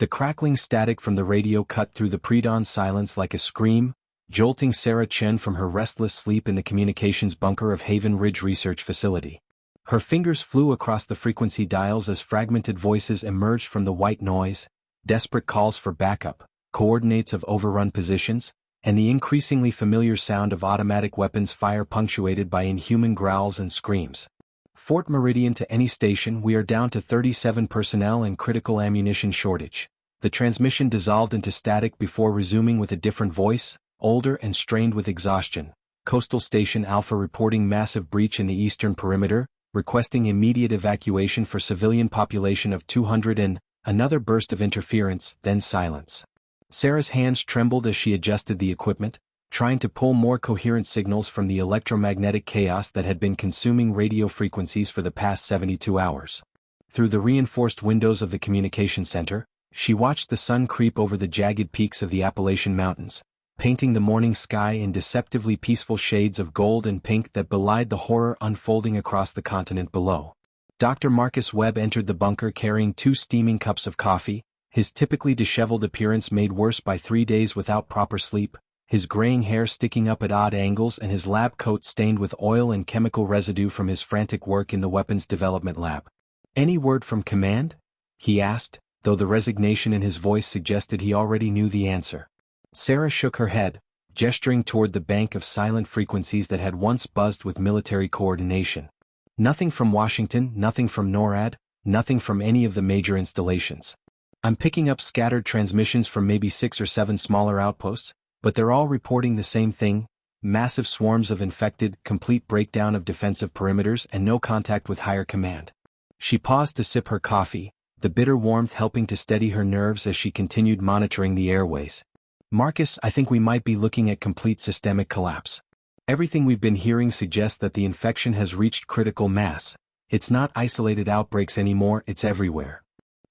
The crackling static from the radio cut through the pre-dawn silence like a scream, jolting Sarah Chen from her restless sleep in the communications bunker of Haven Ridge Research Facility. Her fingers flew across the frequency dials as fragmented voices emerged from the white noise, desperate calls for backup, coordinates of overrun positions, and the increasingly familiar sound of automatic weapons fire punctuated by inhuman growls and screams. Fort Meridian to any station, we are down to 37 personnel and critical ammunition shortage. The transmission dissolved into static before resuming with a different voice, older and strained with exhaustion. Coastal Station Alpha reporting massive breach in the eastern perimeter, requesting immediate evacuation for civilian population of 200 and another burst of interference, then silence. Sarah's hands trembled as she adjusted the equipment, trying to pull more coherent signals from the electromagnetic chaos that had been consuming radio frequencies for the past 72 hours. Through the reinforced windows of the communication center, she watched the sun creep over the jagged peaks of the Appalachian Mountains, painting the morning sky in deceptively peaceful shades of gold and pink that belied the horror unfolding across the continent below. Dr. Marcus Webb entered the bunker carrying 2 steaming cups of coffee, his typically disheveled appearance made worse by 3 days without proper sleep, his graying hair sticking up at odd angles and his lab coat stained with oil and chemical residue from his frantic work in the weapons development lab. "Any word from command?" he asked, though the resignation in his voice suggested he already knew the answer. Sarah shook her head, gesturing toward the bank of silent frequencies that had once buzzed with military coordination. "Nothing from Washington, nothing from NORAD, nothing from any of the major installations. I'm picking up scattered transmissions from maybe 6 or 7 smaller outposts, but they're all reporting the same thing: massive swarms of infected, complete breakdown of defensive perimeters and no contact with higher command." She paused to sip her coffee, the bitter warmth helping to steady her nerves as she continued monitoring the airways. "Marcus, I think we might be looking at complete systemic collapse. Everything we've been hearing suggests that the infection has reached critical mass. It's not isolated outbreaks anymore, it's everywhere."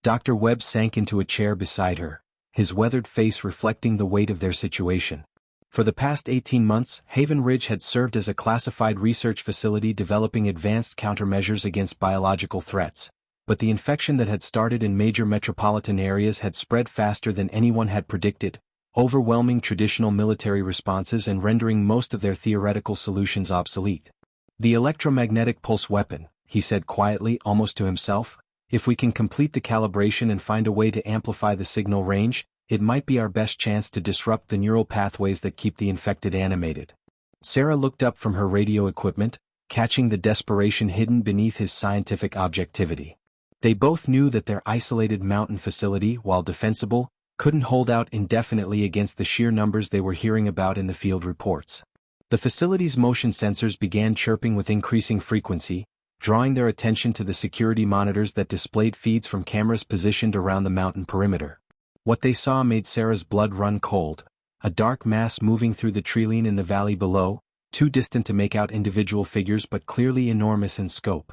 Dr. Webb sank into a chair beside her, his weathered face reflecting the weight of their situation. For the past 18 months, Haven Ridge had served as a classified research facility developing advanced countermeasures against biological threats, but the infection that had started in major metropolitan areas had spread faster than anyone had predicted, overwhelming traditional military responses and rendering most of their theoretical solutions obsolete. "The electromagnetic pulse weapon," he said quietly, almost to himself. "If we can complete the calibration and find a way to amplify the signal range, it might be our best chance to disrupt the neural pathways that keep the infected animated." Sarah looked up from her radio equipment, catching the desperation hidden beneath his scientific objectivity. They both knew that their isolated mountain facility, while defensible, couldn't hold out indefinitely against the sheer numbers they were hearing about in the field reports. The facility's motion sensors began chirping with increasing frequency, drawing their attention to the security monitors that displayed feeds from cameras positioned around the mountain perimeter. What they saw made Sarah's blood run cold: a dark mass moving through the treeline in the valley below, too distant to make out individual figures but clearly enormous in scope.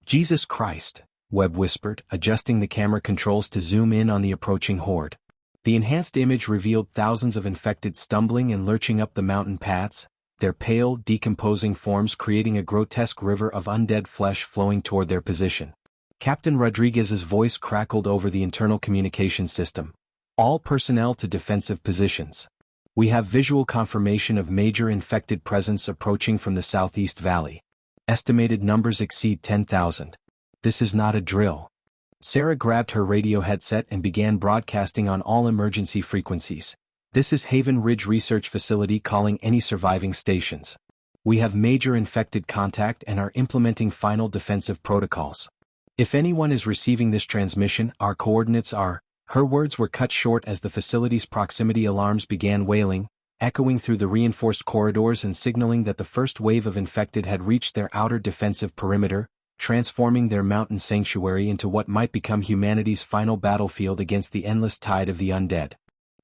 "Jesus Christ," Webb whispered, adjusting the camera controls to zoom in on the approaching horde. The enhanced image revealed thousands of infected stumbling and lurching up the mountain paths, their pale, decomposing forms creating a grotesque river of undead flesh flowing toward their position. Captain Rodriguez's voice crackled over the internal communication system. "All personnel to defensive positions. We have visual confirmation of major infected presence approaching from the southeast valley. Estimated numbers exceed 10,000. This is not a drill." Sarah grabbed her radio headset and began broadcasting on all emergency frequencies. "This is Haven Ridge Research Facility calling any surviving stations. We have major infected contact and are implementing final defensive protocols. If anyone is receiving this transmission, our coordinates are—" Her words were cut short as the facility's proximity alarms began wailing, echoing through the reinforced corridors and signaling that the first wave of infected had reached their outer defensive perimeter, transforming their mountain sanctuary into what might become humanity's final battlefield against the endless tide of the undead.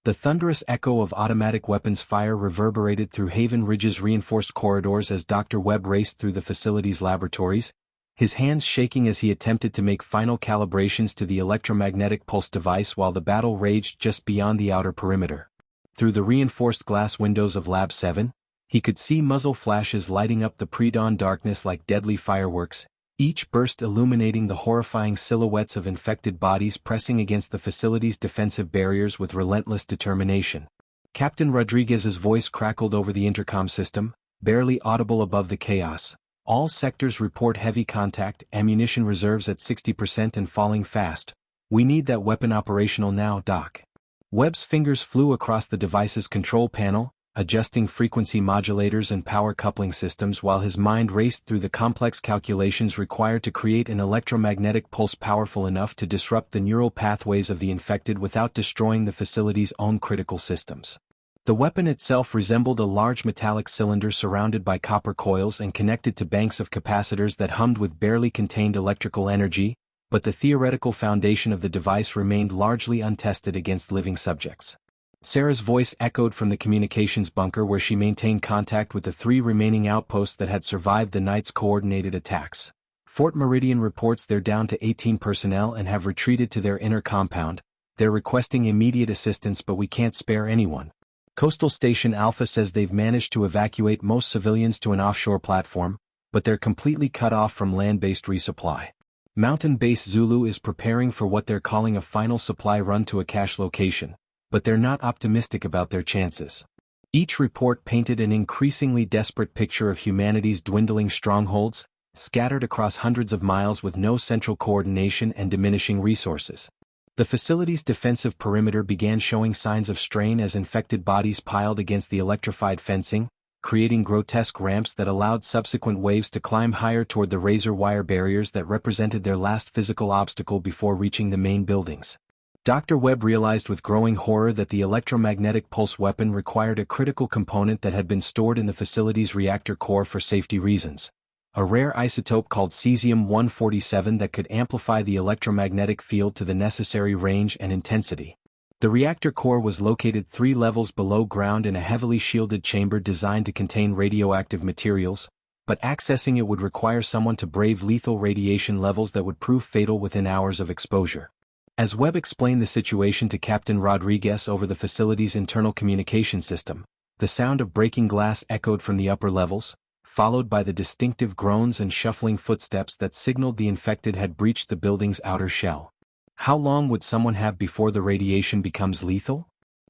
The thunderous echo of automatic weapons fire reverberated through Haven Ridge's reinforced corridors as Dr. Webb raced through the facility's laboratories, his hands shaking as he attempted to make final calibrations to the electromagnetic pulse device while the battle raged just beyond the outer perimeter. Through the reinforced glass windows of Lab 7, he could see muzzle flashes lighting up the pre-dawn darkness like deadly fireworks, each burst illuminating the horrifying silhouettes of infected bodies pressing against the facility's defensive barriers with relentless determination. Captain Rodriguez's voice crackled over the intercom system, barely audible above the chaos. All sectors report heavy contact, ammunition reserves at 60% and falling fast. We need that weapon operational now, Doc. Webb's fingers flew across the device's control panel, adjusting frequency modulators and power coupling systems while his mind raced through the complex calculations required to create an electromagnetic pulse powerful enough to disrupt the neural pathways of the infected without destroying the facility's own critical systems. The weapon itself resembled a large metallic cylinder surrounded by copper coils and connected to banks of capacitors that hummed with barely contained electrical energy, but the theoretical foundation of the device remained largely untested against living subjects. Sarah's voice echoed from the communications bunker where she maintained contact with the 3 remaining outposts that had survived the night's coordinated attacks. Fort Meridian reports they're down to 18 personnel and have retreated to their inner compound. They're requesting immediate assistance, but we can't spare anyone. Coastal Station Alpha says they've managed to evacuate most civilians to an offshore platform, but they're completely cut off from land-based resupply. Mountain Base Zulu is preparing for what they're calling a final supply run to a cache location, but they're not optimistic about their chances. Each report painted an increasingly desperate picture of humanity's dwindling strongholds, scattered across hundreds of miles with no central coordination and diminishing resources. The facility's defensive perimeter began showing signs of strain as infected bodies piled against the electrified fencing, creating grotesque ramps that allowed subsequent waves to climb higher toward the razor wire barriers that represented their last physical obstacle before reaching the main buildings. Dr. Webb realized with growing horror that the electromagnetic pulse weapon required a critical component that had been stored in the facility's reactor core for safety reasons. A rare isotope called cesium-147 that could amplify the electromagnetic field to the necessary range and intensity. The reactor core was located 3 levels below ground in a heavily shielded chamber designed to contain radioactive materials, but accessing it would require someone to brave lethal radiation levels that would prove fatal within hours of exposure. As Webb explained the situation to Captain Rodriguez over the facility's internal communication system, the sound of breaking glass echoed from the upper levels, followed by the distinctive groans and shuffling footsteps that signaled the infected had breached the building's outer shell. How long would someone have before the radiation becomes lethal?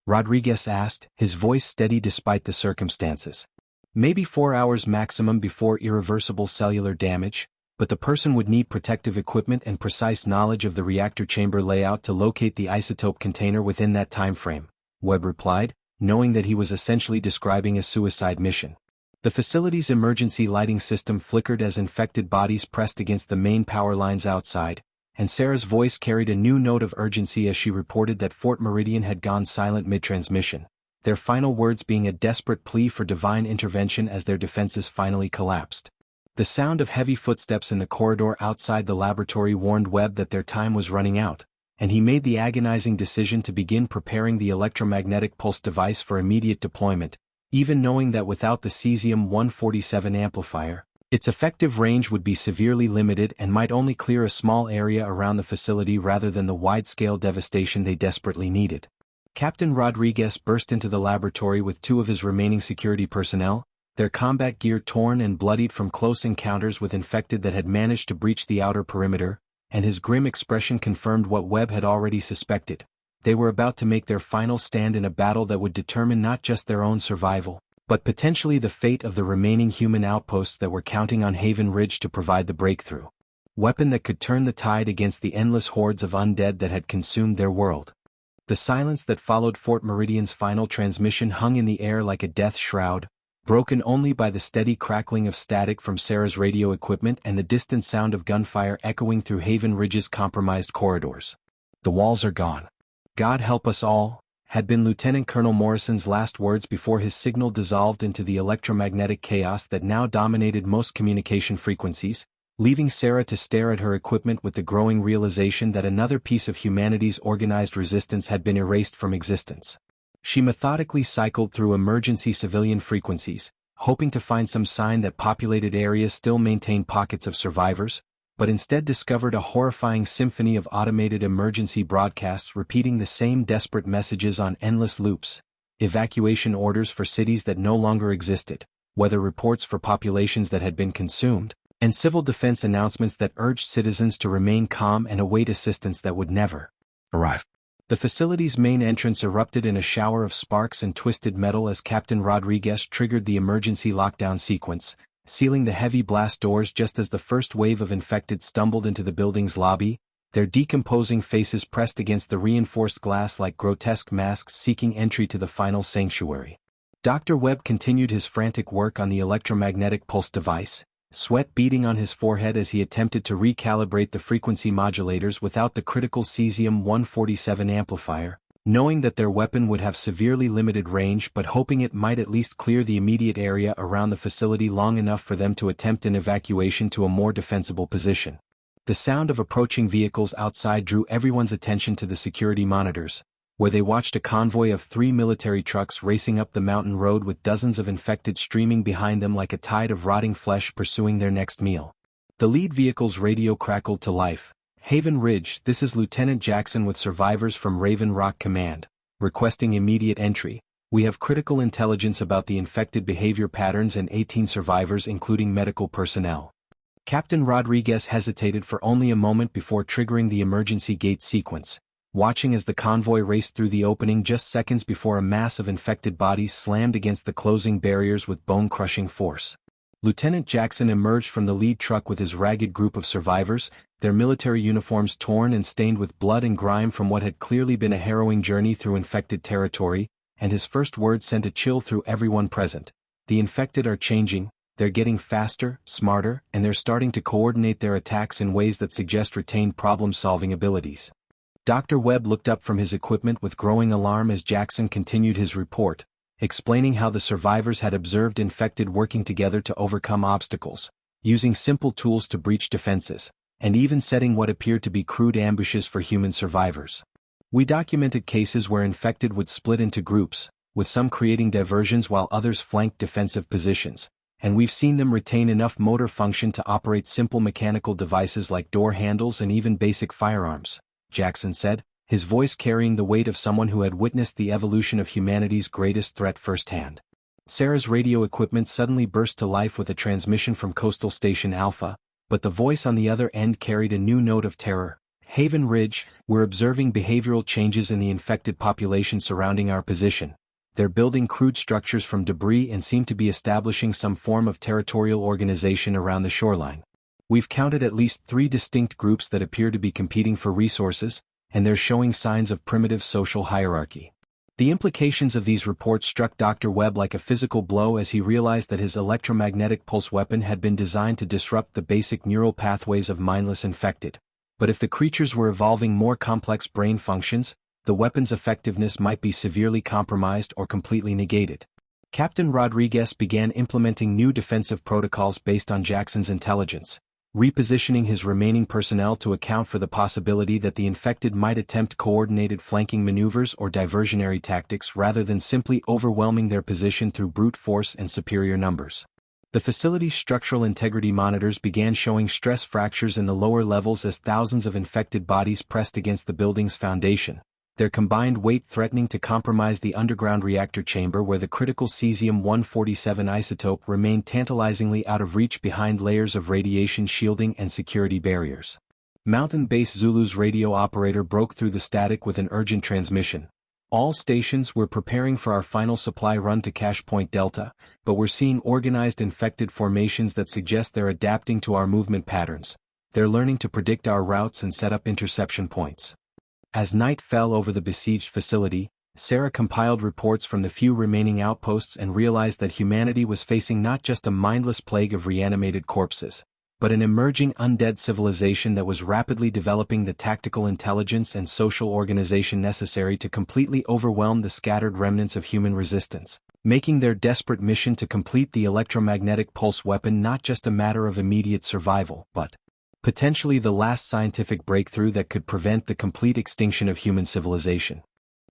Rodriguez asked, his voice steady despite the circumstances. Maybe 4 hours maximum before irreversible cellular damage, but the person would need protective equipment and precise knowledge of the reactor chamber layout to locate the isotope container within that time frame, Webb replied, knowing that he was essentially describing a suicide mission. The facility's emergency lighting system flickered as infected bodies pressed against the main power lines outside, and Sarah's voice carried a new note of urgency as she reported that Fort Meridian had gone silent mid-transmission, their final words being a desperate plea for divine intervention as their defenses finally collapsed. The sound of heavy footsteps in the corridor outside the laboratory warned Webb that their time was running out, and he made the agonizing decision to begin preparing the electromagnetic pulse device for immediate deployment, even knowing that without the cesium-147 amplifier, its effective range would be severely limited and might only clear a small area around the facility rather than the wide-scale devastation they desperately needed. Captain Rodriguez burst into the laboratory with 2 of his remaining security personnel, their combat gear torn and bloodied from close encounters with infected that had managed to breach the outer perimeter, and his grim expression confirmed what Webb had already suspected. They were about to make their final stand in a battle that would determine not just their own survival, but potentially the fate of the remaining human outposts that were counting on Haven Ridge to provide the breakthrough. Weapon that could turn the tide against the endless hordes of undead that had consumed their world. The silence that followed Fort Meridian's final transmission hung in the air like a death shroud, broken only by the steady crackling of static from Sarah's radio equipment and the distant sound of gunfire echoing through Haven Ridge's compromised corridors. The walls are gone. God help us all, had been Lieutenant Colonel Morrison's last words before his signal dissolved into the electromagnetic chaos that now dominated most communication frequencies, leaving Sarah to stare at her equipment with the growing realization that another piece of humanity's organized resistance had been erased from existence. She methodically cycled through emergency civilian frequencies, hoping to find some sign that populated areas still maintained pockets of survivors, but instead discovered a horrifying symphony of automated emergency broadcasts repeating the same desperate messages on endless loops, evacuation orders for cities that no longer existed, weather reports for populations that had been consumed, and civil defense announcements that urged citizens to remain calm and await assistance that would never arrive. The facility's main entrance erupted in a shower of sparks and twisted metal as Captain Rodriguez triggered the emergency lockdown sequence, sealing the heavy blast doors just as the first wave of infected stumbled into the building's lobby, their decomposing faces pressed against the reinforced glass like grotesque masks seeking entry to the final sanctuary. Dr. Webb continued his frantic work on the electromagnetic pulse device, sweat beading on his forehead as he attempted to recalibrate the frequency modulators without the critical cesium-147 amplifier, knowing that their weapon would have severely limited range but hoping it might at least clear the immediate area around the facility long enough for them to attempt an evacuation to a more defensible position. The sound of approaching vehicles outside drew everyone's attention to the security monitors, where they watched a convoy of 3 military trucks racing up the mountain road with dozens of infected streaming behind them like a tide of rotting flesh pursuing their next meal. The lead vehicle's radio crackled to life. "Haven Ridge, this is Lieutenant Jackson with survivors from Raven Rock Command, requesting immediate entry. We have critical intelligence about the infected behavior patterns and 18 survivors including medical personnel." Captain Rodriguez hesitated for only a moment before triggering the emergency gate sequence, watching as the convoy raced through the opening just seconds before a mass of infected bodies slammed against the closing barriers with bone-crushing force. Lieutenant Jackson emerged from the lead truck with his ragged group of survivors, their military uniforms torn and stained with blood and grime from what had clearly been a harrowing journey through infected territory, and his first words sent a chill through everyone present. "The infected are changing. They're getting faster, smarter, and they're starting to coordinate their attacks in ways that suggest retained problem-solving abilities." Dr. Webb looked up from his equipment with growing alarm as Jackson continued his report, explaining how the survivors had observed infected working together to overcome obstacles, using simple tools to breach defenses, and even setting what appeared to be crude ambushes for human survivors. "We documented cases where infected would split into groups, with some creating diversions while others flanked defensive positions, and we've seen them retain enough motor function to operate simple mechanical devices like door handles and even basic firearms," Jackson said, his voice carrying the weight of someone who had witnessed the evolution of humanity's greatest threat firsthand. Sarah's radio equipment suddenly burst to life with a transmission from Coastal Station Alpha, but the voice on the other end carried a new note of terror. "Haven Ridge, we're observing behavioral changes in the infected population surrounding our position. They're building crude structures from debris and seem to be establishing some form of territorial organization around the shoreline. We've counted at least 3 distinct groups that appear to be competing for resources, and they're showing signs of primitive social hierarchy." The implications of these reports struck Dr. Webb like a physical blow as he realized that his electromagnetic pulse weapon had been designed to disrupt the basic neural pathways of mindless infected. But if the creatures were evolving more complex brain functions, the weapon's effectiveness might be severely compromised or completely negated. Captain Rodriguez began implementing new defensive protocols based on Jackson's intelligence, repositioning his remaining personnel to account for the possibility that the infected might attempt coordinated flanking maneuvers or diversionary tactics rather than simply overwhelming their position through brute force and superior numbers. The facility's structural integrity monitors began showing stress fractures in the lower levels as thousands of infected bodies pressed against the building's foundation, their combined weight threatening to compromise the underground reactor chamber where the critical cesium-147 isotope remained tantalizingly out of reach behind layers of radiation shielding and security barriers. Mountain Base Zulu's radio operator broke through the static with an urgent transmission. "All stations, we're preparing for our final supply run to Cache Point Delta, but we're seeing organized infected formations that suggest they're adapting to our movement patterns. They're learning to predict our routes and set up interception points." As night fell over the besieged facility, Sarah compiled reports from the few remaining outposts and realized that humanity was facing not just a mindless plague of reanimated corpses, but an emerging undead civilization that was rapidly developing the tactical intelligence and social organization necessary to completely overwhelm the scattered remnants of human resistance, making their desperate mission to complete the electromagnetic pulse weapon not just a matter of immediate survival, but potentially the last scientific breakthrough that could prevent the complete extinction of human civilization.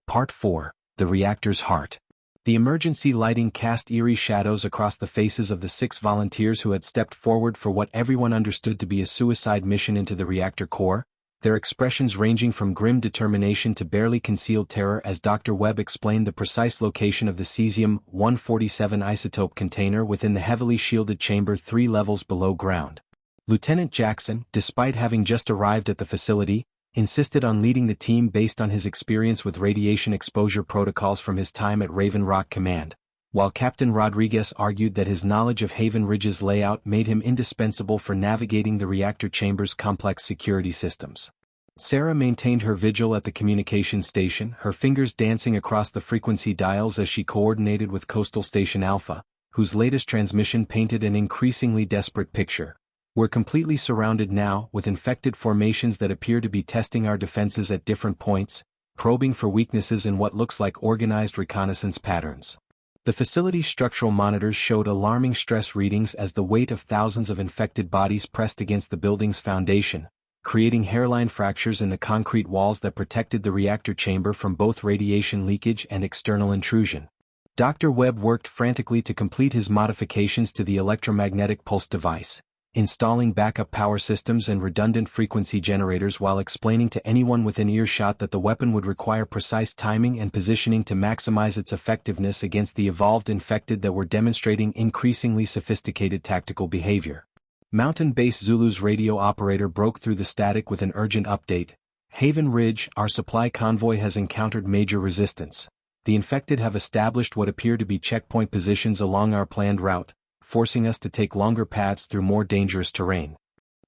Part 4. The Reactor's Heart. The emergency lighting cast eerie shadows across the faces of the 6 volunteers who had stepped forward for what everyone understood to be a suicide mission into the reactor core, their expressions ranging from grim determination to barely concealed terror as Dr. Webb explained the precise location of the cesium-147 isotope container within the heavily shielded chamber 3 levels below ground. Lieutenant Jackson, despite having just arrived at the facility, insisted on leading the team based on his experience with radiation exposure protocols from his time at Raven Rock Command, while Captain Rodriguez argued that his knowledge of Haven Ridge's layout made him indispensable for navigating the reactor chamber's complex security systems. Sarah maintained her vigil at the communications station, her fingers dancing across the frequency dials as she coordinated with Coastal Station Alpha, whose latest transmission painted an increasingly desperate picture. We're completely surrounded now, with infected formations that appear to be testing our defenses at different points, probing for weaknesses in what looks like organized reconnaissance patterns. The facility's structural monitors showed alarming stress readings as the weight of thousands of infected bodies pressed against the building's foundation, creating hairline fractures in the concrete walls that protected the reactor chamber from both radiation leakage and external intrusion. Dr. Webb worked frantically to complete his modifications to the electromagnetic pulse device, installing backup power systems and redundant frequency generators while explaining to anyone within earshot that the weapon would require precise timing and positioning to maximize its effectiveness against the evolved infected that were demonstrating increasingly sophisticated tactical behavior. Mountain Base Zulu's radio operator broke through the static with an urgent update. Haven Ridge, our supply convoy has encountered major resistance. The infected have established what appear to be checkpoint positions along our planned route, forcing us to take longer paths through more dangerous terrain.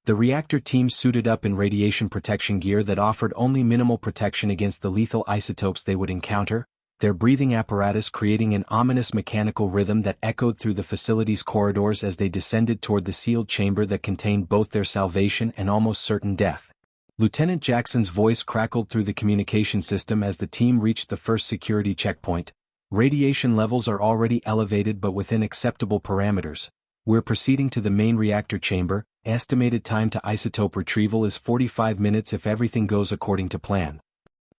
The reactor team suited up in radiation protection gear that offered only minimal protection against the lethal isotopes they would encounter, their breathing apparatus creating an ominous mechanical rhythm that echoed through the facility's corridors as they descended toward the sealed chamber that contained both their salvation and almost certain death. Lieutenant Jackson's voice crackled through the communication system as the team reached the first security checkpoint. Radiation levels are already elevated but within acceptable parameters. We're proceeding to the main reactor chamber. Estimated time to isotope retrieval is 45 minutes if everything goes according to plan.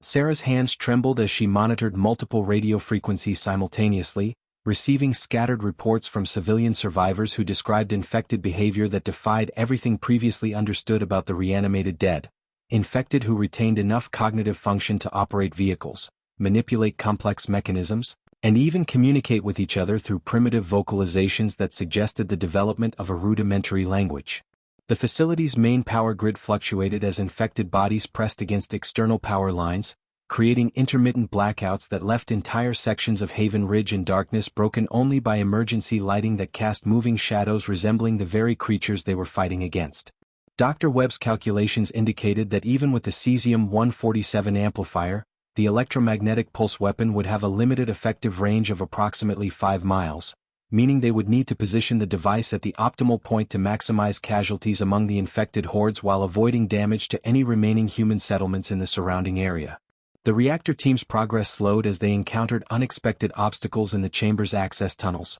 Sarah's hands trembled as she monitored multiple radio frequencies simultaneously, receiving scattered reports from civilian survivors who described infected behavior that defied everything previously understood about the reanimated dead. Infected who retained enough cognitive function to operate vehicles, manipulate complex mechanisms, and even communicate with each other through primitive vocalizations that suggested the development of a rudimentary language. The facility's main power grid fluctuated as infected bodies pressed against external power lines, creating intermittent blackouts that left entire sections of Haven Ridge in darkness broken only by emergency lighting that cast moving shadows resembling the very creatures they were fighting against. Dr. Webb's calculations indicated that even with the cesium-147 amplifier, the electromagnetic pulse weapon would have a limited effective range of approximately 5 miles, meaning they would need to position the device at the optimal point to maximize casualties among the infected hordes while avoiding damage to any remaining human settlements in the surrounding area. The reactor team's progress slowed as they encountered unexpected obstacles in the chamber's access tunnels.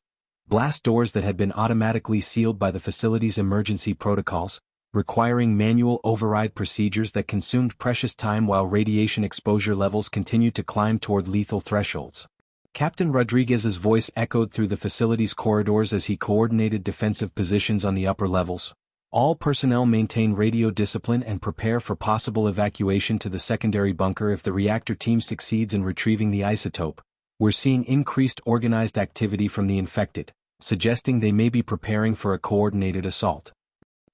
Blast doors that had been automatically sealed by the facility's emergency protocols, requiring manual override procedures that consumed precious time while radiation exposure levels continued to climb toward lethal thresholds. Captain Rodriguez's voice echoed through the facility's corridors as he coordinated defensive positions on the upper levels. All personnel maintain radio discipline and prepare for possible evacuation to the secondary bunker if the reactor team succeeds in retrieving the isotope. We're seeing increased organized activity from the infected, suggesting they may be preparing for a coordinated assault.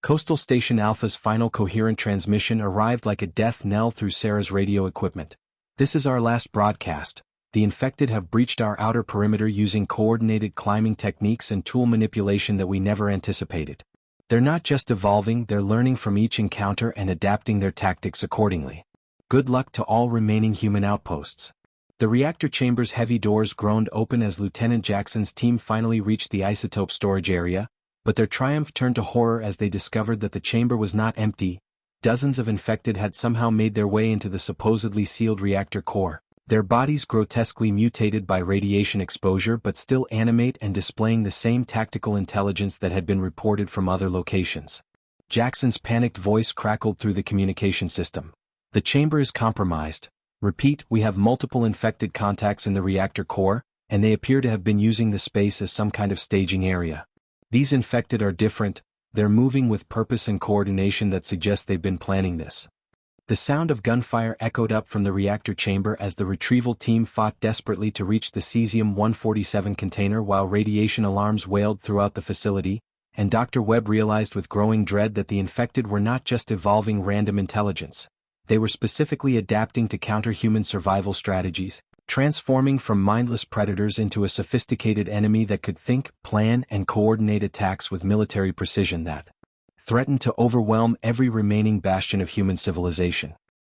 Coastal Station Alpha's final coherent transmission arrived like a death knell through Sarah's radio equipment. This is our last broadcast. The infected have breached our outer perimeter using coordinated climbing techniques and tool manipulation that we never anticipated. They're not just evolving, they're learning from each encounter and adapting their tactics accordingly. Good luck to all remaining human outposts. The reactor chamber's heavy doors groaned open as Lieutenant Jackson's team finally reached the isotope storage area, but their triumph turned to horror as they discovered that the chamber was not empty. Dozens of infected had somehow made their way into the supposedly sealed reactor core, their bodies grotesquely mutated by radiation exposure but still animate and displaying the same tactical intelligence that had been reported from other locations. Jackson's panicked voice crackled through the communication system. The chamber is compromised. Repeat, we have multiple infected contacts in the reactor core, and they appear to have been using the space as some kind of staging area. These infected are different, they're moving with purpose and coordination that suggests they've been planning this. The sound of gunfire echoed up from the reactor chamber as the retrieval team fought desperately to reach the cesium-147 container while radiation alarms wailed throughout the facility, and Dr. Webb realized with growing dread that the infected were not just evolving random intelligence. They were specifically adapting to counter human survival strategies, transforming from mindless predators into a sophisticated enemy that could think, plan, and coordinate attacks with military precision that threatened to overwhelm every remaining bastion of human civilization.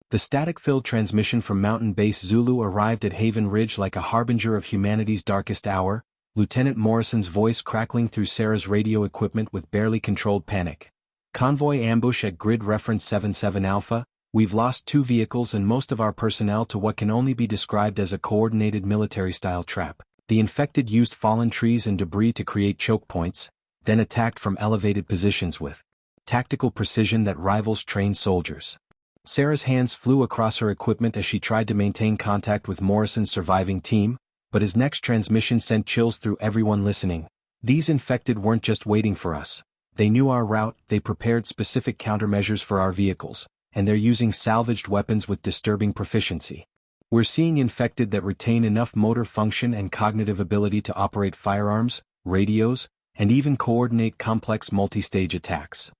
The static-filled transmission from Mountain Base Zulu arrived at Haven Ridge like a harbinger of humanity's darkest hour, Lieutenant Morrison's voice crackling through Sarah's radio equipment with barely controlled panic. Convoy ambush at grid reference 77 Alpha. We've lost 2 vehicles and most of our personnel to what can only be described as a coordinated military-style trap. The infected used fallen trees and debris to create choke points, then attacked from elevated positions with tactical precision that rivals trained soldiers. Sarah's hands flew across her equipment as she tried to maintain contact with Morrison's surviving team, but his next transmission sent chills through everyone listening. These infected weren't just waiting for us. They knew our route, they prepared specific countermeasures for our vehicles, and they're using salvaged weapons with disturbing proficiency. We're seeing infected that retain enough motor function and cognitive ability to operate firearms, radios, and even coordinate complex multi-stage attacks.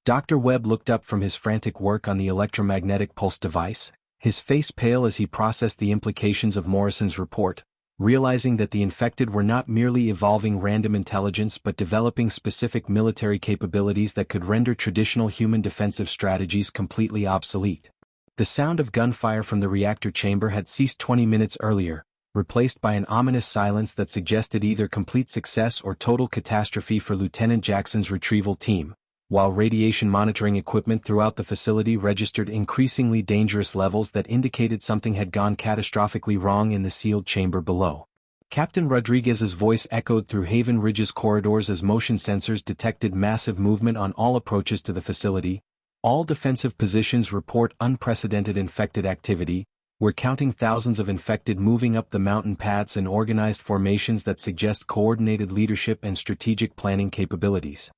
Dr. Webb looked up from his frantic work on the electromagnetic pulse device, his face pale as he processed the implications of Morrison's report, realizing that the infected were not merely evolving random intelligence but developing specific military capabilities that could render traditional human defensive strategies completely obsolete. The sound of gunfire from the reactor chamber had ceased 20 minutes earlier, replaced by an ominous silence that suggested either complete success or total catastrophe for Lieutenant Jackson's retrieval team, while radiation monitoring equipment throughout the facility registered increasingly dangerous levels that indicated something had gone catastrophically wrong in the sealed chamber below. Captain Rodriguez's voice echoed through Haven Ridge's corridors as motion sensors detected massive movement on all approaches to the facility. All defensive positions report unprecedented infected activity. We're counting thousands of infected moving up the mountain paths in organized formations that suggest coordinated leadership and strategic planning capabilities.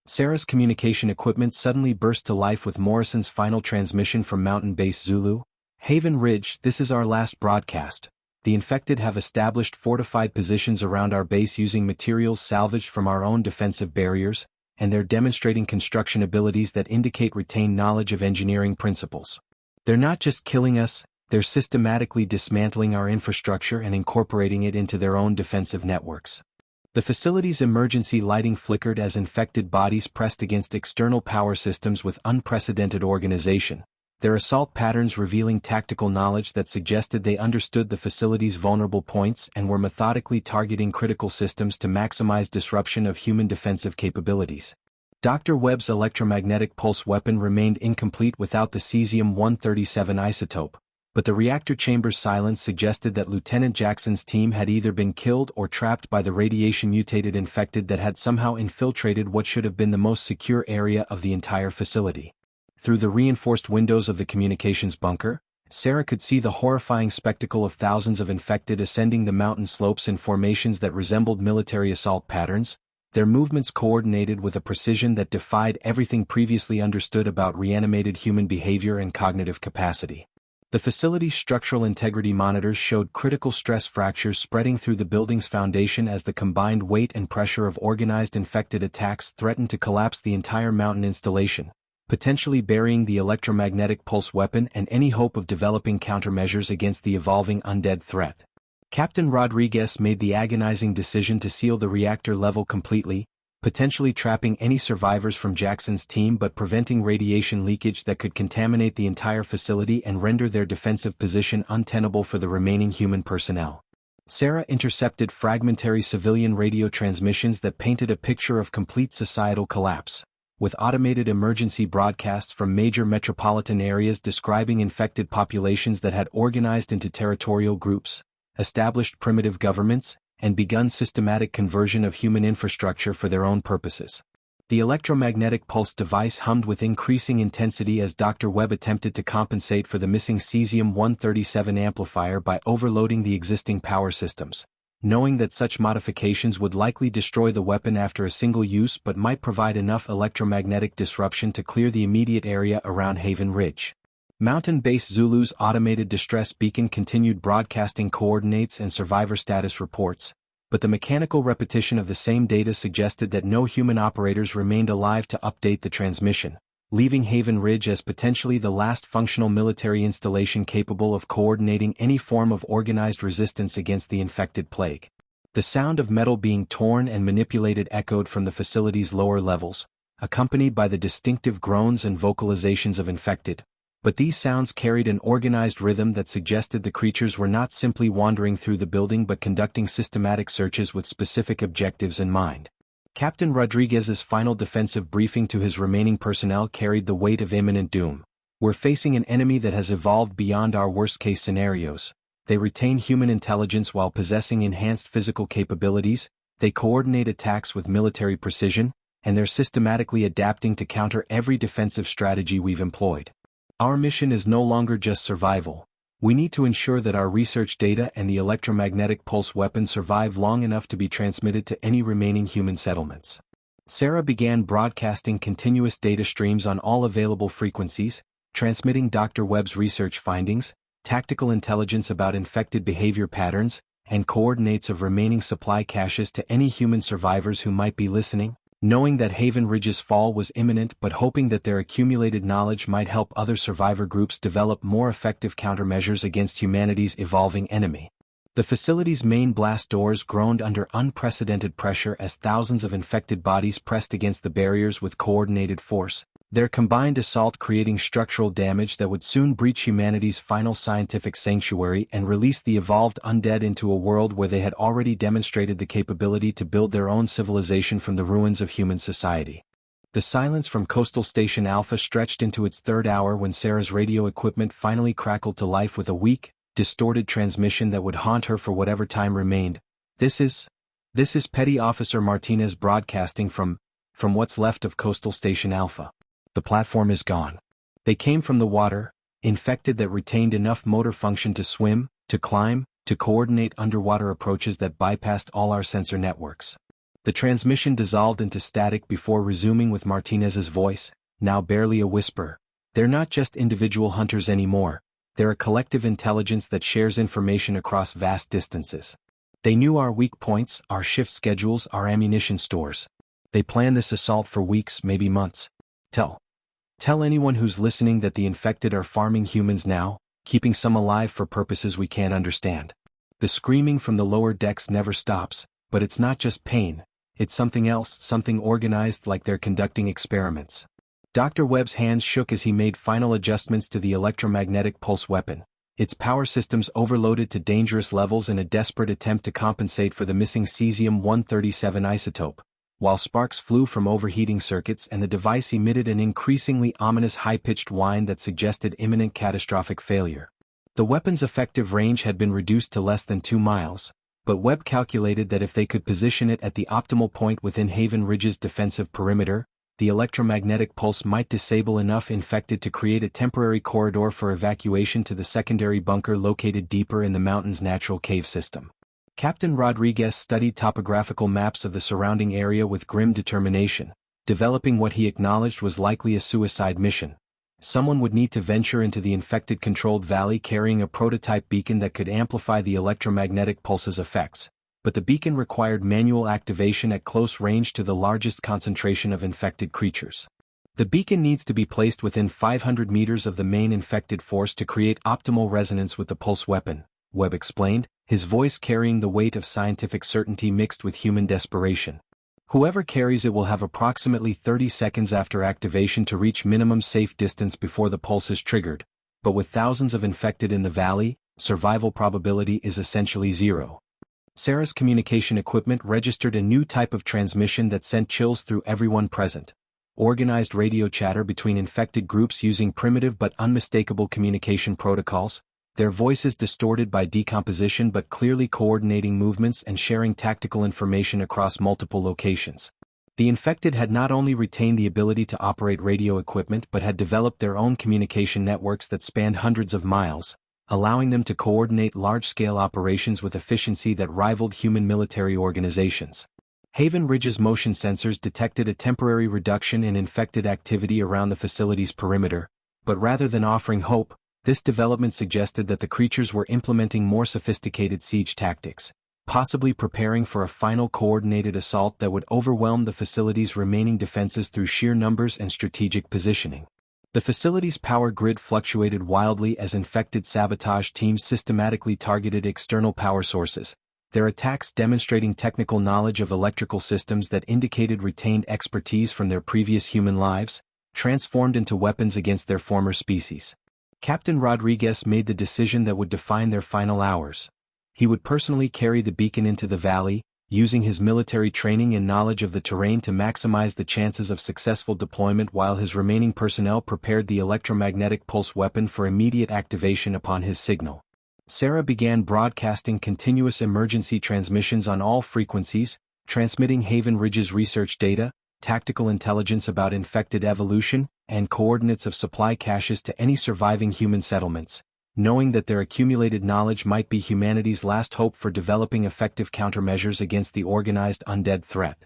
Sarah's communication equipment suddenly burst to life with Morrison's final transmission from Mountain Base Zulu. Haven Ridge, this is our last broadcast. The infected have established fortified positions around our base using materials salvaged from our own defensive barriers, and they're demonstrating construction abilities that indicate retained knowledge of engineering principles. They're not just killing us, they're systematically dismantling our infrastructure and incorporating it into their own defensive networks. The facility's emergency lighting flickered as infected bodies pressed against external power systems with unprecedented organization, their assault patterns revealing tactical knowledge that suggested they understood the facility's vulnerable points and were methodically targeting critical systems to maximize disruption of human defensive capabilities. Dr. Webb's electromagnetic pulse weapon remained incomplete without the cesium-137 isotope, but the reactor chamber's silence suggested that Lieutenant Jackson's team had either been killed or trapped by the radiation-mutated infected that had somehow infiltrated what should have been the most secure area of the entire facility. Through the reinforced windows of the communications bunker, Sarah could see the horrifying spectacle of thousands of infected ascending the mountain slopes in formations that resembled military assault patterns, their movements coordinated with a precision that defied everything previously understood about reanimated human behavior and cognitive capacity. The facility's structural integrity monitors showed critical stress fractures spreading through the building's foundation as the combined weight and pressure of organized infected attacks threatened to collapse the entire mountain installation, potentially burying the electromagnetic pulse weapon and any hope of developing countermeasures against the evolving undead threat. Captain Rodriguez made the agonizing decision to seal the reactor level completely, potentially trapping any survivors from Jackson's team but preventing radiation leakage that could contaminate the entire facility and render their defensive position untenable for the remaining human personnel. Sarah intercepted fragmentary civilian radio transmissions that painted a picture of complete societal collapse, with automated emergency broadcasts from major metropolitan areas describing infected populations that had organized into territorial groups, established primitive governments, and begun systematic conversion of human infrastructure for their own purposes. The electromagnetic pulse device hummed with increasing intensity as Dr. Webb attempted to compensate for the missing cesium-137 amplifier by overloading the existing power systems, knowing that such modifications would likely destroy the weapon after a single use but might provide enough electromagnetic disruption to clear the immediate area around Haven Ridge. Mountain Base Zulu's automated distress beacon continued broadcasting coordinates and survivor status reports, but the mechanical repetition of the same data suggested that no human operators remained alive to update the transmission, leaving Haven Ridge as potentially the last functional military installation capable of coordinating any form of organized resistance against the infected plague. The sound of metal being torn and manipulated echoed from the facility's lower levels, accompanied by the distinctive groans and vocalizations of infected, but these sounds carried an organized rhythm that suggested the creatures were not simply wandering through the building but conducting systematic searches with specific objectives in mind. Captain Rodriguez's final defensive briefing to his remaining personnel carried the weight of imminent doom. We're facing an enemy that has evolved beyond our worst-case scenarios. They retain human intelligence while possessing enhanced physical capabilities, they coordinate attacks with military precision, and they're systematically adapting to counter every defensive strategy we've employed. Our mission is no longer just survival. We need to ensure that our research data and the electromagnetic pulse weapon survive long enough to be transmitted to any remaining human settlements. Sarah began broadcasting continuous data streams on all available frequencies, transmitting Dr. Webb's research findings, tactical intelligence about infected behavior patterns, and coordinates of remaining supply caches to any human survivors who might be listening. Knowing that Haven Ridge's fall was imminent but hoping that their accumulated knowledge might help other survivor groups develop more effective countermeasures against humanity's evolving enemy. The facility's main blast doors groaned under unprecedented pressure as thousands of infected bodies pressed against the barriers with coordinated force, their combined assault creating structural damage that would soon breach humanity's final scientific sanctuary and release the evolved undead into a world where they had already demonstrated the capability to build their own civilization from the ruins of human society. The silence from Coastal Station Alpha stretched into its third hour when Sarah's radio equipment finally crackled to life with a weak, distorted transmission that would haunt her for whatever time remained. This is Petty Officer Martinez broadcasting from what's left of Coastal Station Alpha. The platform is gone. They came from the water, infected that retained enough motor function to swim, to climb, to coordinate underwater approaches that bypassed all our sensor networks. The transmission dissolved into static before resuming with Martinez's voice, now barely a whisper. They're not just individual hunters anymore, they're a collective intelligence that shares information across vast distances. They knew our weak points, our shift schedules, our ammunition stores. They planned this assault for weeks, maybe months. Tell anyone who's listening that the infected are farming humans now, keeping some alive for purposes we can't understand. The screaming from the lower decks never stops, but it's not just pain, it's something else, something organized like they're conducting experiments. Dr. Webb's hands shook as he made final adjustments to the electromagnetic pulse weapon, its power systems overloaded to dangerous levels in a desperate attempt to compensate for the missing cesium-137 isotope. While sparks flew from overheating circuits and the device emitted an increasingly ominous high-pitched whine that suggested imminent catastrophic failure. The weapon's effective range had been reduced to less than 2 miles, but Webb calculated that if they could position it at the optimal point within Haven Ridge's defensive perimeter, the electromagnetic pulse might disable enough infected to create a temporary corridor for evacuation to the secondary bunker located deeper in the mountain's natural cave system. Captain Rodriguez studied topographical maps of the surrounding area with grim determination, developing what he acknowledged was likely a suicide mission. Someone would need to venture into the infected-controlled valley carrying a prototype beacon that could amplify the electromagnetic pulse's effects, but the beacon required manual activation at close range to the largest concentration of infected creatures. The beacon needs to be placed within 500 meters of the main infected force to create optimal resonance with the pulse weapon, Webb explained, his voice carrying the weight of scientific certainty mixed with human desperation. Whoever carries it will have approximately 30 seconds after activation to reach minimum safe distance before the pulse is triggered, but with thousands of infected in the valley, survival probability is essentially zero. Sarah's communication equipment registered a new type of transmission that sent chills through everyone present. Organized radio chatter between infected groups using primitive but unmistakable communication protocols, their voices distorted by decomposition but clearly coordinating movements and sharing tactical information across multiple locations. The infected had not only retained the ability to operate radio equipment but had developed their own communication networks that spanned hundreds of miles, allowing them to coordinate large-scale operations with efficiency that rivaled human military organizations. Haven Ridge's motion sensors detected a temporary reduction in infected activity around the facility's perimeter, but rather than offering hope, this development suggested that the creatures were implementing more sophisticated siege tactics, possibly preparing for a final coordinated assault that would overwhelm the facility's remaining defenses through sheer numbers and strategic positioning. The facility's power grid fluctuated wildly as infected sabotage teams systematically targeted external power sources, their attacks demonstrating technical knowledge of electrical systems that indicated retained expertise from their previous human lives, transformed into weapons against their former species. Captain Rodriguez made the decision that would define their final hours. He would personally carry the beacon into the valley, using his military training and knowledge of the terrain to maximize the chances of successful deployment while his remaining personnel prepared the electromagnetic pulse weapon for immediate activation upon his signal. Sarah began broadcasting continuous emergency transmissions on all frequencies, transmitting Haven Ridge's research data, tactical intelligence about infected evolution, and coordinates of supply caches to any surviving human settlements, knowing that their accumulated knowledge might be humanity's last hope for developing effective countermeasures against the organized undead threat.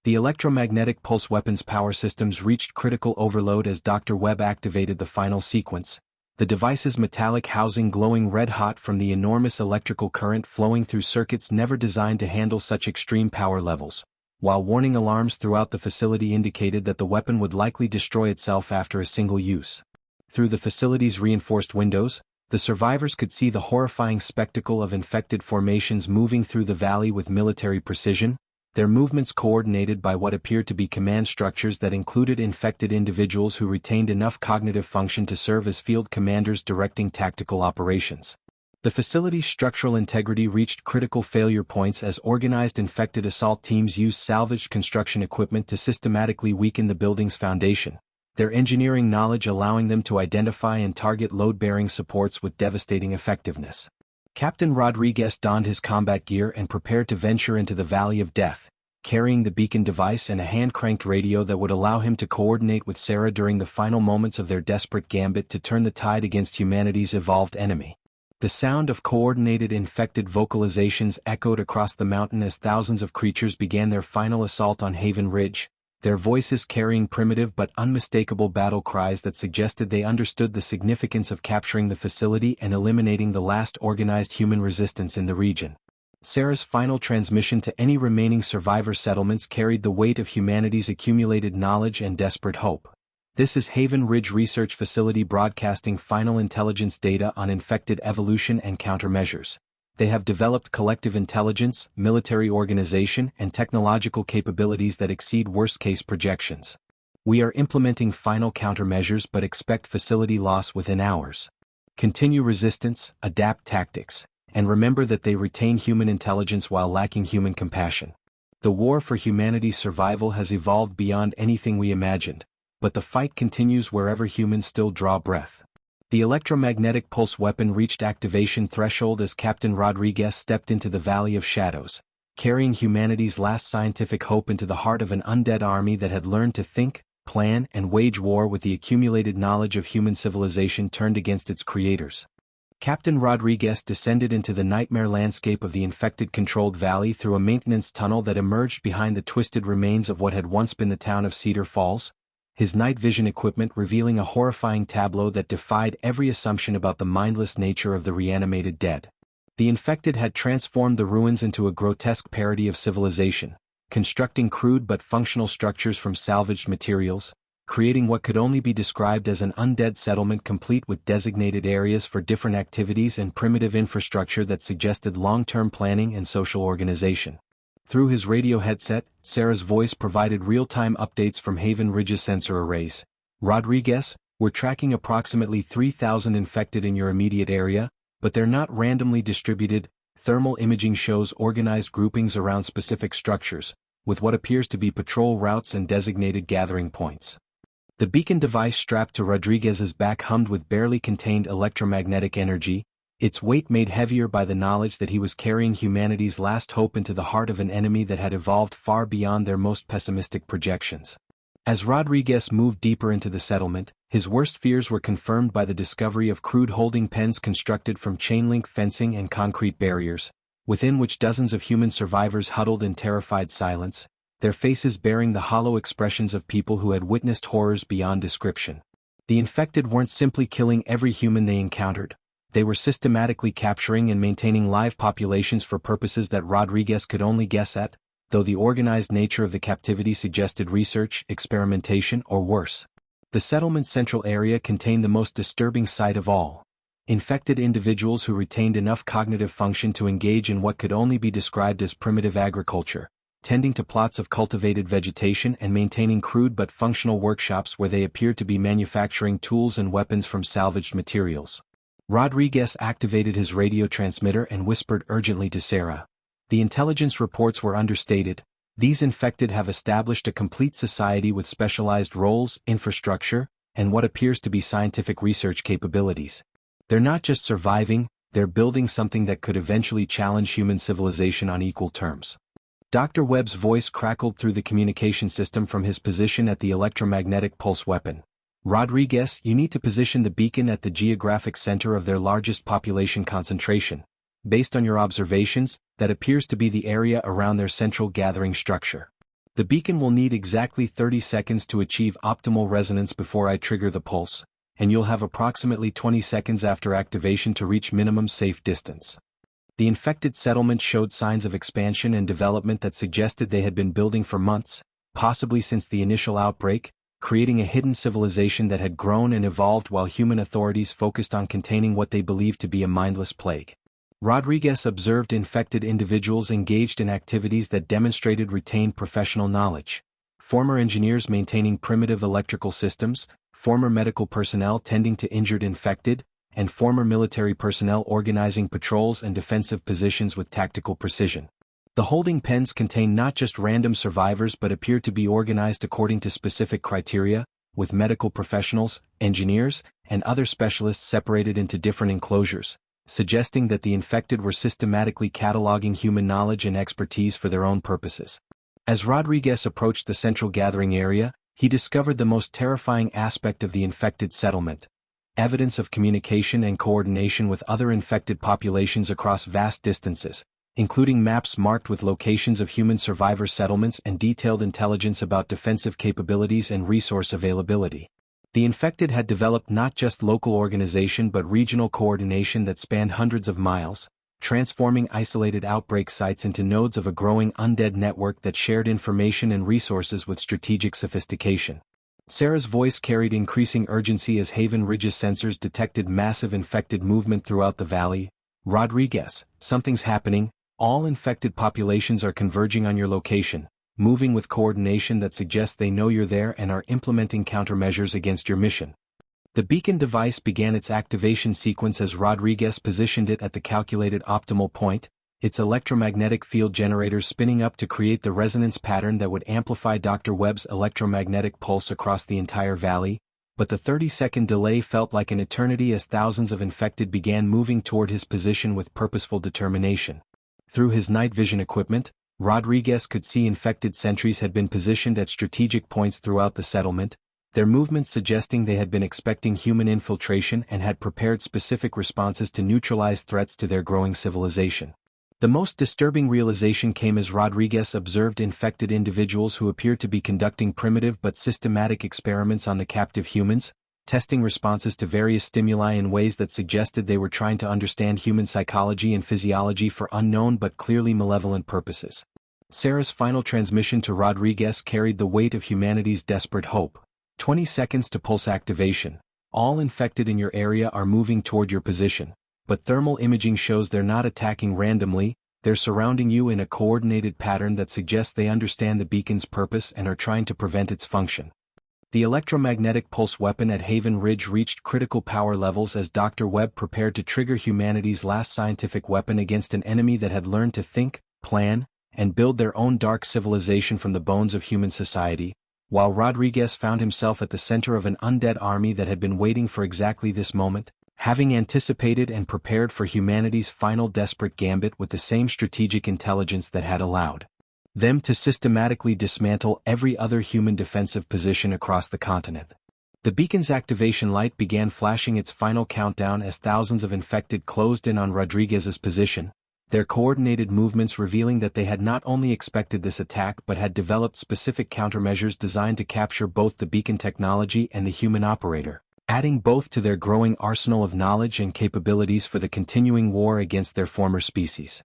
The electromagnetic pulse weapons power systems reached critical overload as Dr. Webb activated the final sequence, the device's metallic housing glowing red-hot from the enormous electrical current flowing through circuits never designed to handle such extreme power levels, while warning alarms throughout the facility indicated that the weapon would likely destroy itself after a single use. Through the facility's reinforced windows, the survivors could see the horrifying spectacle of infected formations moving through the valley with military precision, their movements coordinated by what appeared to be command structures that included infected individuals who retained enough cognitive function to serve as field commanders directing tactical operations. The facility's structural integrity reached critical failure points as organized infected assault teams used salvaged construction equipment to systematically weaken the building's foundation, their engineering knowledge allowing them to identify and target load-bearing supports with devastating effectiveness. Captain Rodriguez donned his combat gear and prepared to venture into the Valley of Death, carrying the beacon device and a hand-cranked radio that would allow him to coordinate with Sarah during the final moments of their desperate gambit to turn the tide against humanity's evolved enemy. The sound of coordinated infected vocalizations echoed across the mountain as thousands of creatures began their final assault on Haven Ridge, their voices carrying primitive but unmistakable battle cries that suggested they understood the significance of capturing the facility and eliminating the last organized human resistance in the region. Sarah's final transmission to any remaining survivor settlements carried the weight of humanity's accumulated knowledge and desperate hope. This is Haven Ridge Research Facility broadcasting final intelligence data on infected evolution and countermeasures. They have developed collective intelligence, military organization, and technological capabilities that exceed worst-case projections. We are implementing final countermeasures but expect facility loss within hours. Continue resistance, adapt tactics, and remember that they retain human intelligence while lacking human compassion. The war for humanity's survival has evolved beyond anything we imagined, but the fight continues wherever humans still draw breath. The electromagnetic pulse weapon reached activation threshold as Captain Rodriguez stepped into the Valley of Shadows, carrying humanity's last scientific hope into the heart of an undead army that had learned to think, plan, and wage war with the accumulated knowledge of human civilization turned against its creators. Captain Rodriguez descended into the nightmare landscape of the infected-controlled valley through a maintenance tunnel that emerged behind the twisted remains of what had once been the town of Cedar Falls, his night vision equipment revealing a horrifying tableau that defied every assumption about the mindless nature of the reanimated dead. The infected had transformed the ruins into a grotesque parody of civilization, constructing crude but functional structures from salvaged materials, creating what could only be described as an undead settlement complete with designated areas for different activities and primitive infrastructure that suggested long-term planning and social organization. Through his radio headset, Sarah's voice provided real-time updates from Haven Ridge's sensor arrays. Rodriguez, we're tracking approximately 3,000 infected in your immediate area, but they're not randomly distributed. Thermal imaging shows organized groupings around specific structures, with what appears to be patrol routes and designated gathering points. The beacon device strapped to Rodriguez's back hummed with barely contained electromagnetic energy, its weight made heavier by the knowledge that he was carrying humanity's last hope into the heart of an enemy that had evolved far beyond their most pessimistic projections. As Rodriguez moved deeper into the settlement, his worst fears were confirmed by the discovery of crude holding pens constructed from chain-link fencing and concrete barriers, within which dozens of human survivors huddled in terrified silence, their faces bearing the hollow expressions of people who had witnessed horrors beyond description. The infected weren't simply killing every human they encountered, They were systematically capturing and maintaining live populations for purposes that Rodriguez could only guess at, though the organized nature of the captivity suggested research, experimentation, or worse. The settlement's central area contained the most disturbing sight of all. Infected individuals who retained enough cognitive function to engage in what could only be described as primitive agriculture, tending to plots of cultivated vegetation and maintaining crude but functional workshops where they appeared to be manufacturing tools and weapons from salvaged materials. Rodriguez activated his radio transmitter and whispered urgently to Sarah. The intelligence reports were understated. These infected have established a complete society with specialized roles, infrastructure, and what appears to be scientific research capabilities. They're not just surviving, they're building something that could eventually challenge human civilization on equal terms. Dr. Webb's voice crackled through the communication system from his position at the electromagnetic pulse weapon. Rodriguez, you need to position the beacon at the geographic center of their largest population concentration. Based on your observations, that appears to be the area around their central gathering structure. The beacon will need exactly 30 seconds to achieve optimal resonance before I trigger the pulse, and you'll have approximately 20 seconds after activation to reach minimum safe distance. The infected settlement showed signs of expansion and development that suggested they had been building for months, possibly since the initial outbreak, creating a hidden civilization that had grown and evolved while human authorities focused on containing what they believed to be a mindless plague. Rodriguez observed infected individuals engaged in activities that demonstrated retained professional knowledge. Former engineers maintaining primitive electrical systems, former medical personnel tending to injured infected, and former military personnel organizing patrols and defensive positions with tactical precision. The holding pens contain not just random survivors but appear to be organized according to specific criteria, with medical professionals, engineers, and other specialists separated into different enclosures, suggesting that the infected were systematically cataloging human knowledge and expertise for their own purposes. As Rodriguez approached the central gathering area, he discovered the most terrifying aspect of the infected settlement: evidence of communication and coordination with other infected populations across vast distances, including maps marked with locations of human survivor settlements and detailed intelligence about defensive capabilities and resource availability. The infected had developed not just local organization but regional coordination that spanned hundreds of miles, transforming isolated outbreak sites into nodes of a growing undead network that shared information and resources with strategic sophistication. Sarah's voice carried increasing urgency as Haven Ridge's sensors detected massive infected movement throughout the valley. Rodriguez, something's happening. All infected populations are converging on your location, moving with coordination that suggests they know you're there and are implementing countermeasures against your mission. The beacon device began its activation sequence as Rodriguez positioned it at the calculated optimal point, its electromagnetic field generators spinning up to create the resonance pattern that would amplify Dr. Webb's electromagnetic pulse across the entire valley, but the 30-second delay felt like an eternity as thousands of infected began moving toward his position with purposeful determination. Through his night vision equipment, Rodriguez could see infected sentries had been positioned at strategic points throughout the settlement, their movements suggesting they had been expecting human infiltration and had prepared specific responses to neutralize threats to their growing civilization. The most disturbing realization came as Rodriguez observed infected individuals who appeared to be conducting primitive but systematic experiments on the captive humans, testing responses to various stimuli in ways that suggested they were trying to understand human psychology and physiology for unknown but clearly malevolent purposes. Sarah's final transmission to Rodriguez carried the weight of humanity's desperate hope. 20 seconds to pulse activation. All infected in your area are moving toward your position, but thermal imaging shows they're not attacking randomly, they're surrounding you in a coordinated pattern that suggests they understand the beacon's purpose and are trying to prevent its function. The electromagnetic pulse weapon at Haven Ridge reached critical power levels as Dr. Webb prepared to trigger humanity's last scientific weapon against an enemy that had learned to think, plan, and build their own dark civilization from the bones of human society, while Rodriguez found himself at the center of an undead army that had been waiting for exactly this moment, having anticipated and prepared for humanity's final desperate gambit with the same strategic intelligence that had allowed them to systematically dismantle every other human defensive position across the continent. The beacon's activation light began flashing its final countdown as thousands of infected closed in on Rodriguez's position, their coordinated movements revealing that they had not only expected this attack but had developed specific countermeasures designed to capture both the beacon technology and the human operator. adding both to their growing arsenal of knowledge and capabilities for the continuing war against their former species.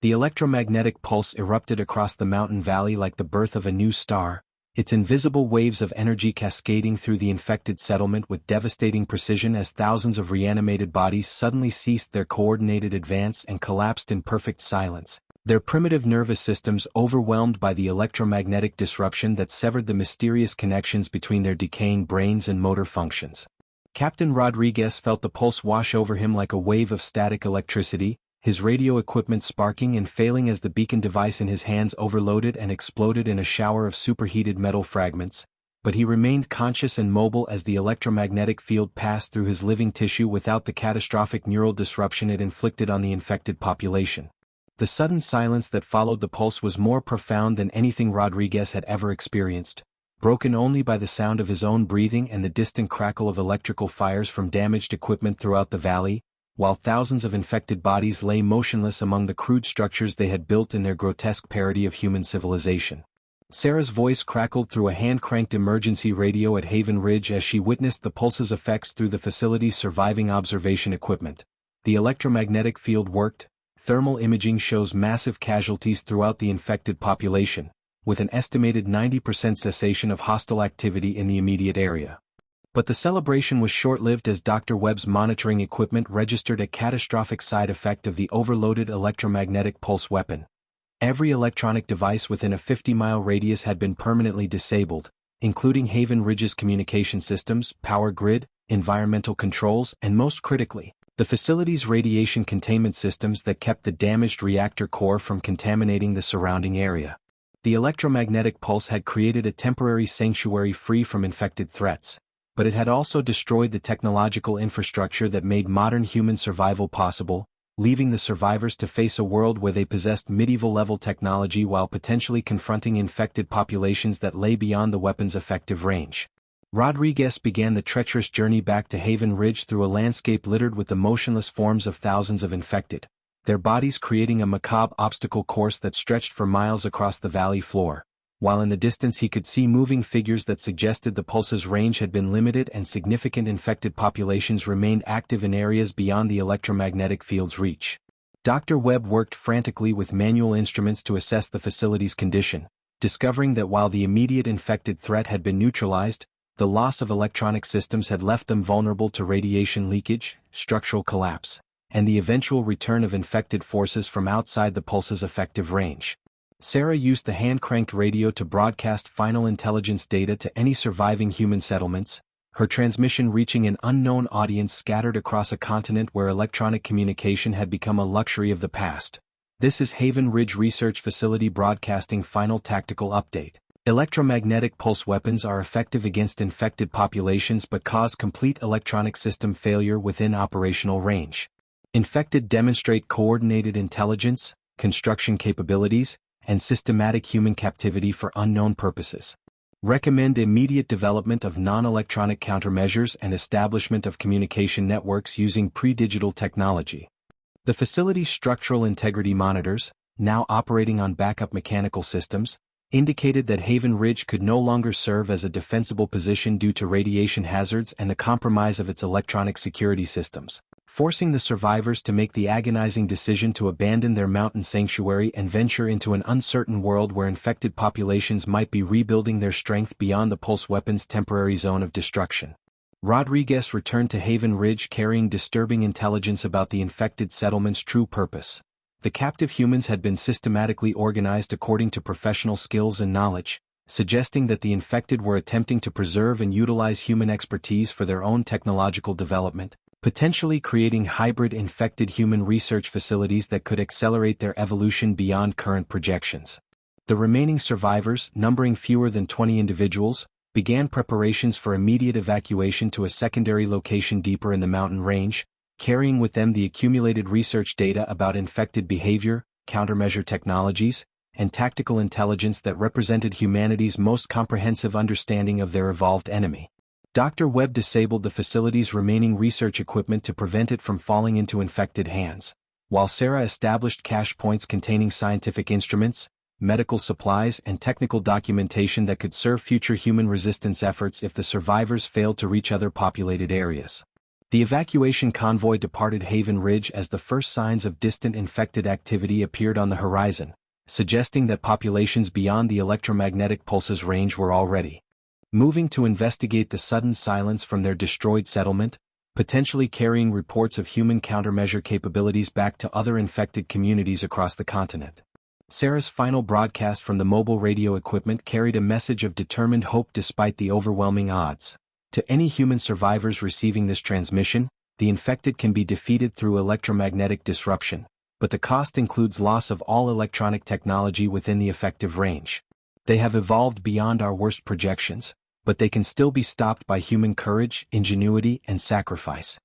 The electromagnetic pulse erupted across the mountain valley like the birth of a new star, its invisible waves of energy cascading through the infected settlement with devastating precision as thousands of reanimated bodies suddenly ceased their coordinated advance and collapsed in perfect silence, their primitive nervous systems overwhelmed by the electromagnetic disruption that severed the mysterious connections between their decaying brains and motor functions. Captain Rodriguez felt the pulse wash over him like a wave of static electricity, his radio equipment sparking and failing as the beacon device in his hands overloaded and exploded in a shower of superheated metal fragments, but he remained conscious and mobile as the electromagnetic field passed through his living tissue without the catastrophic neural disruption it inflicted on the infected population. The sudden silence that followed the pulse was more profound than anything Rodriguez had ever experienced, broken only by the sound of his own breathing and the distant crackle of electrical fires from damaged equipment throughout the valley, while thousands of infected bodies lay motionless among the crude structures they had built in their grotesque parody of human civilization. Sarah's voice crackled through a hand-cranked emergency radio at Haven Ridge as she witnessed the pulse's effects through the facility's surviving observation equipment. The electromagnetic field worked. Thermal imaging shows massive casualties throughout the infected population, with an estimated 90% cessation of hostile activity in the immediate area. But the celebration was short-lived as Dr. Webb's monitoring equipment registered a catastrophic side effect of the overloaded electromagnetic pulse weapon. Every electronic device within a 50-mile radius had been permanently disabled, including Haven Ridge's communication systems, power grid, environmental controls, and most critically, the facility's radiation containment systems that kept the damaged reactor core from contaminating the surrounding area. The electromagnetic pulse had created a temporary sanctuary free from infected threats, but it had also destroyed the technological infrastructure that made modern human survival possible, leaving the survivors to face a world where they possessed medieval-level technology while potentially confronting infected populations that lay beyond the weapon's effective range. Rodriguez began the treacherous journey back to Haven Ridge through a landscape littered with the motionless forms of thousands of infected, their bodies creating a macabre obstacle course that stretched for miles across the valley floor, while in the distance he could see moving figures that suggested the pulse's range had been limited and significant infected populations remained active in areas beyond the electromagnetic field's reach. Dr. Webb worked frantically with manual instruments to assess the facility's condition, discovering that while the immediate infected threat had been neutralized, the loss of electronic systems had left them vulnerable to radiation leakage, structural collapse, and the eventual return of infected forces from outside the pulse's effective range. Sarah used the hand-cranked radio to broadcast final intelligence data to any surviving human settlements, her transmission reaching an unknown audience scattered across a continent where electronic communication had become a luxury of the past. This is Haven Ridge Research Facility broadcasting final tactical update. Electromagnetic pulse weapons are effective against infected populations but cause complete electronic system failure within operational range. Infected demonstrate coordinated intelligence, construction capabilities, and systematic human captivity for unknown purposes. Recommend immediate development of non-electronic countermeasures and establishment of communication networks using pre-digital technology. The facility's structural integrity monitors, now operating on backup mechanical systems, indicated that Haven Ridge could no longer serve as a defensible position due to radiation hazards and the compromise of its electronic security systems, forcing the survivors to make the agonizing decision to abandon their mountain sanctuary and venture into an uncertain world where infected populations might be rebuilding their strength beyond the pulse weapon's temporary zone of destruction. Rodriguez returned to Haven Ridge carrying disturbing intelligence about the infected settlement's true purpose. The captive humans had been systematically organized according to professional skills and knowledge, suggesting that the infected were attempting to preserve and utilize human expertise for their own technological development, potentially creating hybrid infected human research facilities that could accelerate their evolution beyond current projections. The remaining survivors, numbering fewer than 20 individuals, began preparations for immediate evacuation to a secondary location deeper in the mountain range, carrying with them the accumulated research data about infected behavior, countermeasure technologies, and tactical intelligence that represented humanity's most comprehensive understanding of their evolved enemy. Dr. Webb disabled the facility's remaining research equipment to prevent it from falling into infected hands, while Sarah established cache points containing scientific instruments, medical supplies and technical documentation that could serve future human resistance efforts if the survivors failed to reach other populated areas. The evacuation convoy departed Haven Ridge as the first signs of distant infected activity appeared on the horizon, suggesting that populations beyond the electromagnetic pulse's range were already moving to investigate the sudden silence from their destroyed settlement, potentially carrying reports of human countermeasure capabilities back to other infected communities across the continent. Sarah's final broadcast from the mobile radio equipment carried a message of determined hope despite the overwhelming odds. To any human survivors receiving this transmission, the infected can be defeated through electromagnetic disruption, but the cost includes loss of all electronic technology within the effective range. They have evolved beyond our worst projections, but they can still be stopped by human courage, ingenuity, and sacrifice.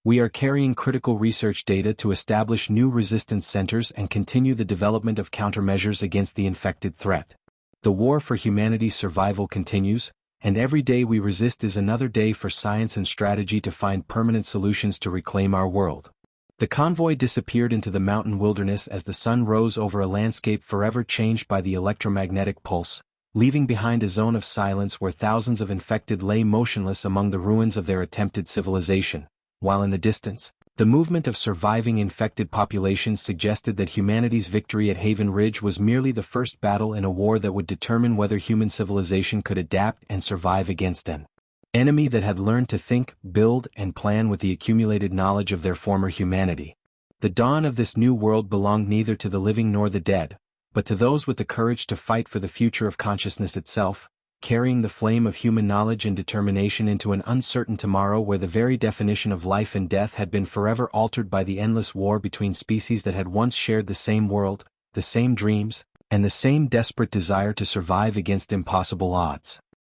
We are carrying critical research data to establish new resistance centers and continue the development of countermeasures against the infected threat. The war for humanity's survival continues, and every day we resist is another day for science and strategy to find permanent solutions to reclaim our world. The convoy disappeared into the mountain wilderness as the sun rose over a landscape forever changed by the electromagnetic pulse, leaving behind a zone of silence where thousands of infected lay motionless among the ruins of their attempted civilization, while in the distance, the movement of surviving infected populations suggested that humanity's victory at Haven Ridge was merely the first battle in a war that would determine whether human civilization could adapt and survive against an enemy that had learned to think, build, and plan with the accumulated knowledge of their former humanity. The dawn of this new world belonged neither to the living nor the dead, but to those with the courage to fight for the future of consciousness itself, carrying the flame of human knowledge and determination into an uncertain tomorrow where the very definition of life and death had been forever altered by the endless war between species that had once shared the same world, the same dreams, and the same desperate desire to survive against impossible odds.